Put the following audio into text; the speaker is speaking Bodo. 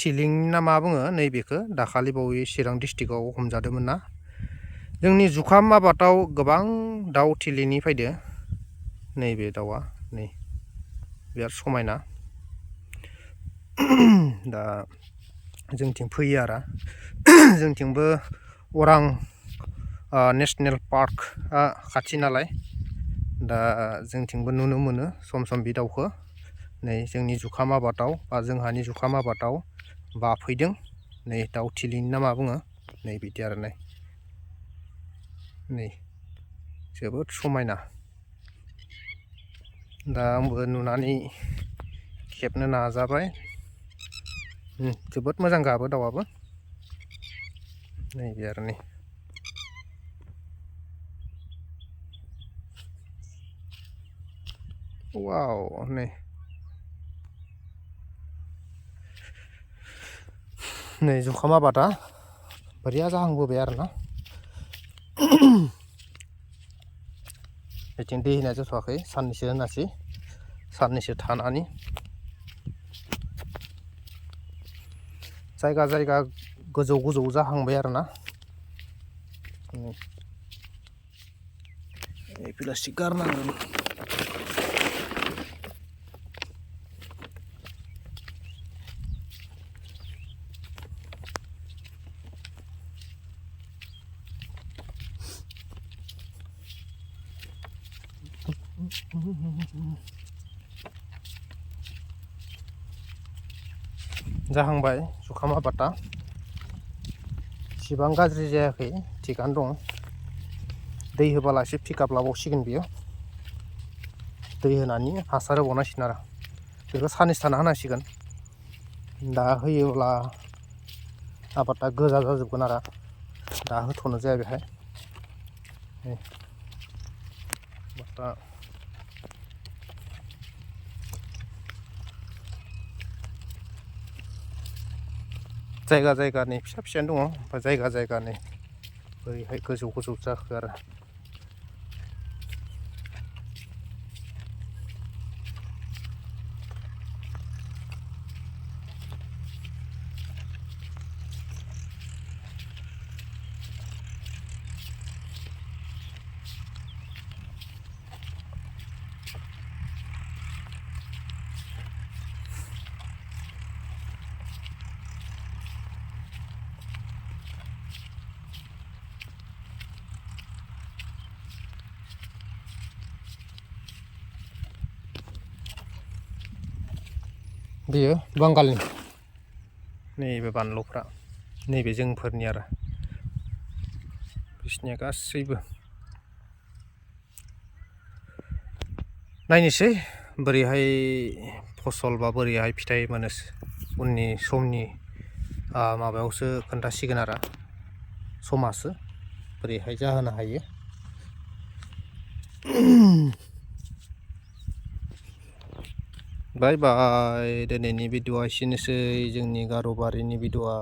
थिलिं ना मा बुङो नैबेखौ दाखालि बावै चिरां डिस्ट्रिक्टआव हमजादोंमोन ना। जोंनि जुखाम आबादाव गोबां दाउ थिलिनि फायदो। नैबे दाउआ नै बिराद समायना। दा जोंथिं फैयो आरो जोंथिंबो अरां नेशनेल पार्कआ खाथि नालाय दा जोंथिंबो नुनो मोनो सम सम बे दाउखौ। नै जोंनि जुखाम आबादाव बा जोंहानि जुखाम आबादाव बाफैदों। नै दाउ थिलिनि ना मा बुङो नै बिदि आरो नै जोबोद समायना। दा आंबो नुनानै खेबनो नाजाबाय। जोबोद मोजां गाबो दाउआबो नैबे आरो नै वाव नै जुखाम आबादा बोरैया जाहांबोबाय आरोना। बिथिं दै होनाय जाथ'वाखै साननैसो होनोसै साननैसो थानानै जायगा जायगा गोजौ गोजौ जाहांबाय आरोना। प्लास्टिक गारनांगोन। जाहांबाय जुखाम आबादा इसिबां गाज्रि जायाखै थिगानो दं। दै होबाला एसे पिकआप लाबावसिगोन बियो। दै होनानै हासार होबावनांसिगोन आरो बेखौ साननैसो थाना होनांसिगोन। दा होयोब्ला आबादा गोजा जाजोबगोन आरो दा होथ'नो जाया बेहाय। दा जायगा जायगानि फिसा फिसायानो दङ ओमफ्राय जायगा जायगानि ओरैहाय गोजौ गोजौ जाखो आरो। बेयो बांगालनि नैबे बानलुफ्रा नैबे जोंफोरनि आरो बिसनिया गासैबो नायनोसै बोरैहाय फसल बा बोरैहाय फिथाइ मोनो उननि समनि माबायावसो खोन्थासिगोन आरो समासो बोरैहाय जाहोनो हायो। बाय बाय दिनैनि भिडिअ'आ एसेनोसै जोंनि गार'बारिनि भिडिअ'आ।